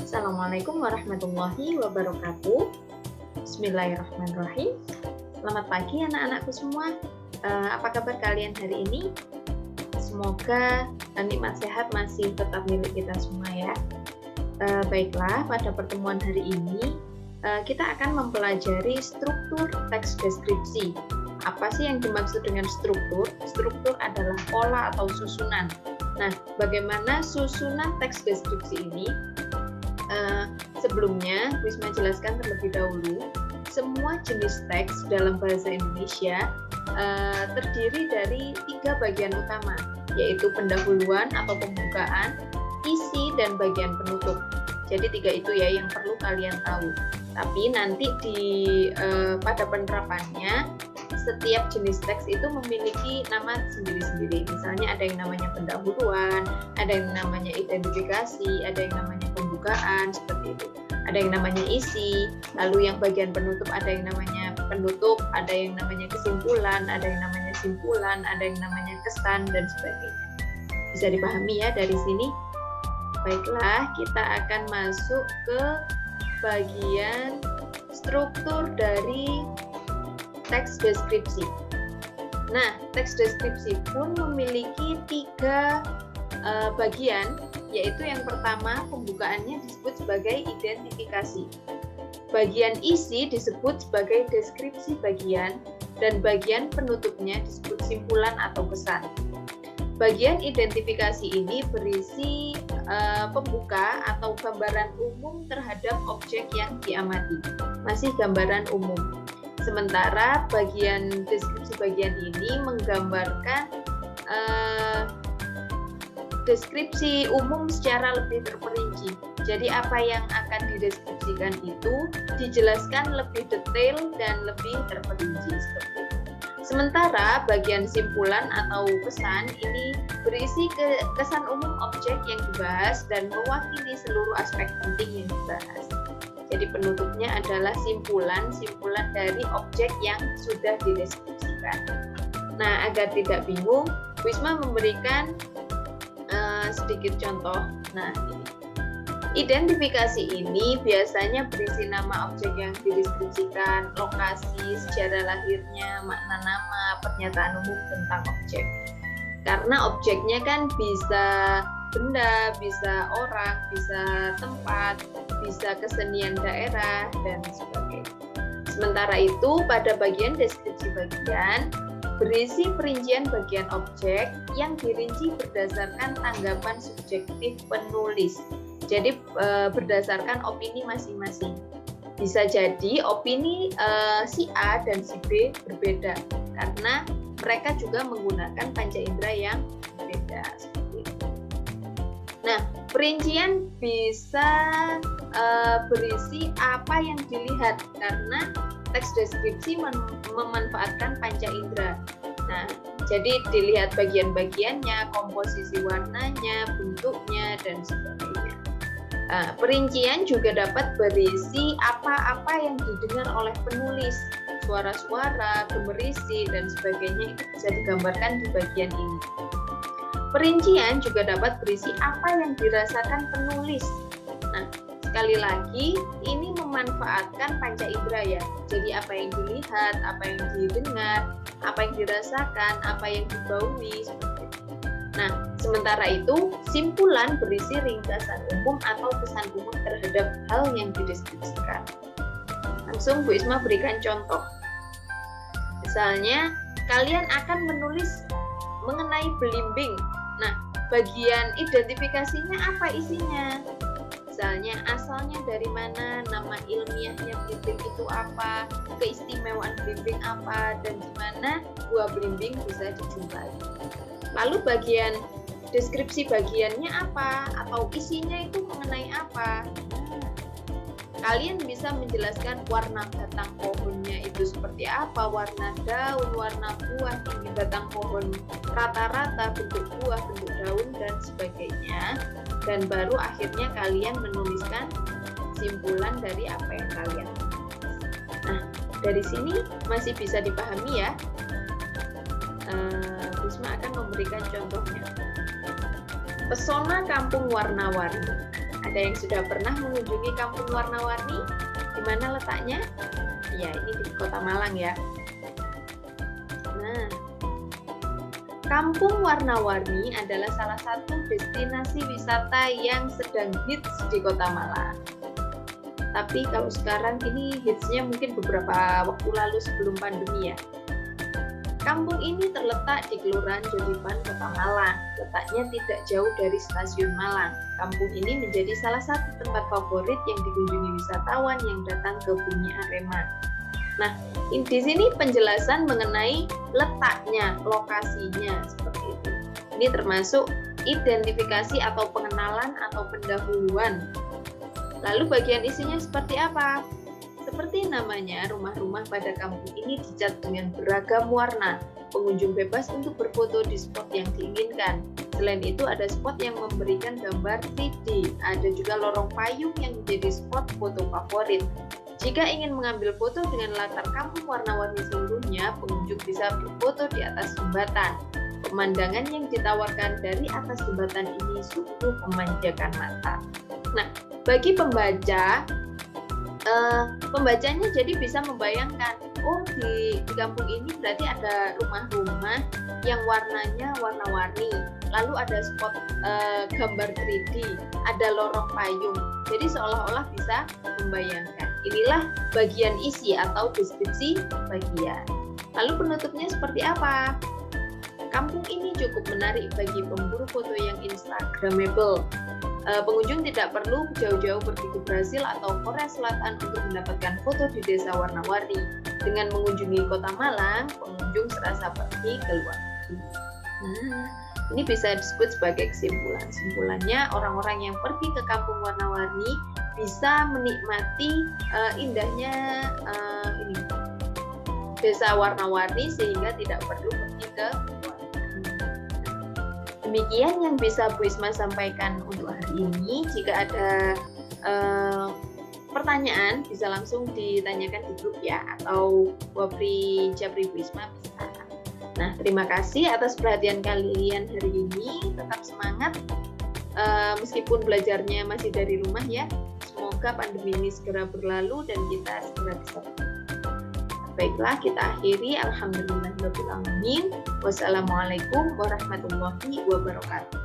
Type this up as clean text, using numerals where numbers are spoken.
Assalamualaikum warahmatullahi wabarakatuh. Bismillahirrahmanirrahim. Selamat pagi anak-anakku semua. Apa kabar kalian hari ini? Semoga nikmat sehat masih tetap milik kita semua ya. Baiklah, pada pertemuan hari ini kita akan mempelajari struktur teks deskripsi. Apa sih yang dimaksud dengan struktur? Struktur adalah pola atau susunan. Nah, bagaimana susunan teks deskripsi ini? Sebelumnya, Wisma jelaskan terlebih dahulu, semua jenis teks dalam bahasa Indonesia terdiri dari 3 bagian utama, yaitu pendahuluan atau pembukaan, isi, dan bagian penutup. Jadi 3 itu ya yang perlu kalian tahu. Tapi nanti pada penerapannya, setiap jenis teks itu memiliki nama sendiri-sendiri. Misalnya ada yang namanya pendahuluan, ada yang namanya identifikasi, ada yang namanya pembukaan, seperti itu. Ada yang namanya isi, lalu yang bagian penutup ada yang namanya penutup, ada yang namanya kesimpulan, ada yang namanya simpulan, ada yang namanya kesan, dan sebagainya. Bisa dipahami ya dari sini? Baiklah, kita akan masuk ke bagian struktur dari teks deskripsi. Nah, teks deskripsi pun memiliki 3 bagian, yaitu yang pertama pembukaannya disebut sebagai identifikasi. Bagian isi disebut sebagai deskripsi bagian, dan bagian penutupnya disebut simpulan atau kesan. Bagian identifikasi ini berisi pembuka atau gambaran umum terhadap objek yang diamati. Masih gambaran umum. Sementara bagian deskripsi bagian ini menggambarkan deskripsi umum secara lebih terperinci. Jadi apa yang akan dideskripsikan itu dijelaskan lebih detail dan lebih terperinci seperti itu. Sementara bagian simpulan atau kesan ini berisi kesan umum objek yang dibahas dan mewakili seluruh aspek penting yang dibahas. Jadi penutupnya adalah simpulan dari objek yang sudah dideskripsikan. Nah, agar tidak bingung, Wisma memberikan sedikit contoh. Nah, ini. Identifikasi ini biasanya berisi nama objek yang dideskripsikan, lokasi, sejarah lahirnya, makna nama, pernyataan umum tentang objek. Karena objeknya kan bisa benda, bisa orang, bisa tempat, bisa kesenian daerah, dan sebagainya. Sementara itu, pada bagian deskripsi bagian, berisi perincian bagian objek yang dirinci berdasarkan tanggapan subjektif penulis. Jadi berdasarkan opini masing-masing. Bisa jadi opini si A dan si B berbeda, karena mereka juga menggunakan panca indera yang berbeda. Seperti itu. Nah, perincian bisa berisi apa yang dilihat, karena teks deskripsi memanfaatkan panca indera. Nah, jadi dilihat bagian-bagiannya, komposisi warnanya, bentuknya, dan sebagainya. Perincian juga dapat berisi apa-apa yang didengar oleh penulis, suara-suara, gemerisi, dan sebagainya itu bisa digambarkan di bagian ini. Perincian juga dapat berisi apa yang dirasakan penulis. Nah, sekali lagi, ini memanfaatkan panca indera ya. Jadi apa yang dilihat, apa yang didengar, apa yang dirasakan, apa yang dibaui, seperti itu. Nah, sementara itu, simpulan berisi ringkasan umum atau kesan umum terhadap hal yang dideskripsikan. Langsung Bu Isma berikan contoh. Misalnya, kalian akan menulis mengenai belimbing. Nah, bagian identifikasinya apa isinya? Misalnya asalnya dari mana, nama ilmiahnya belimbing itu apa, keistimewaan belimbing apa, dan di mana buah belimbing bisa dijumpai. Lalu bagian deskripsi bagiannya apa, atau isinya itu mengenai apa? Kalian bisa menjelaskan warna batang pohonnya itu seperti apa, warna daun, warna buah, tinggi batang pohon, rata-rata bentuk buah, bentuk daun, dan sebagainya. Dan baru akhirnya kalian menuliskan simpulan dari apa yang kalian tulis. Nah, dari sini masih bisa dipahami ya. Wisma akan memberikan contohnya. Pesona kampung warna-warni. Ada yang sudah pernah mengunjungi Kampung Warna-Warni? Di mana letaknya? Ya, ini di Kota Malang ya. Nah, Kampung Warna-Warni adalah salah satu destinasi wisata yang sedang hits di Kota Malang. Tapi kalau sekarang ini hitsnya mungkin beberapa waktu lalu sebelum pandemi ya. Kampung ini terletak di Kelurahan Jodipan, Kota Malang. Letaknya tidak jauh dari Stasiun Malang. Kampung ini menjadi salah satu tempat favorit yang dikunjungi wisatawan yang datang ke Bumi Arema. Nah, di sini penjelasan mengenai letaknya, lokasinya seperti itu. Ini termasuk identifikasi atau pengenalan atau pendahuluan. Lalu bagian isinya seperti apa? Seperti namanya, rumah-rumah pada kampung ini dicat dengan beragam warna. Pengunjung bebas untuk berfoto di spot yang diinginkan. Selain itu ada spot yang memberikan gambar 3D. Ada juga lorong payung yang menjadi spot foto favorit. Jika ingin mengambil foto dengan latar kampung warna-warni seluruhnya, pengunjung bisa berfoto di atas jembatan. Pemandangan yang ditawarkan dari atas jembatan ini sungguh memanjakan mata. Nah, bagi pembaca, pembacanya jadi bisa membayangkan, oh di kampung ini berarti ada rumah-rumah yang warnanya warna-warni, lalu ada spot gambar 3D, ada lorong payung, jadi seolah-olah bisa membayangkan. Inilah bagian isi atau deskripsi bagian. Lalu penutupnya seperti apa? Kampung ini cukup menarik bagi pemburu foto yang instagramable. Pengunjung tidak perlu jauh-jauh pergi ke Brasil atau Korea Selatan untuk mendapatkan foto di desa warna-warni. Dengan mengunjungi Kota Malang, pengunjung serasa pergi ke luar negeri. Nah, ini bisa disebut sebagai kesimpulan. Kesimpulannya, orang-orang yang pergi ke kampung warna-warni bisa menikmati indahnya desa warna-warni sehingga tidak perlu pergi ke luar negeri. Demikian yang bisa Bu Isma sampaikan untuk hari ini. Jika ada pertanyaan bisa langsung ditanyakan di grup ya, atau Wapri Japri Bu Isma bisa. Nah, terima kasih atas perhatian kalian hari ini. Tetap semangat meskipun belajarnya masih dari rumah ya. Semoga pandemi ini segera berlalu dan kita segera bisa. Baiklah, kita akhiri. Alhamdulillahirabbil alamin. Wassalamualaikum warahmatullahi wabarakatuh.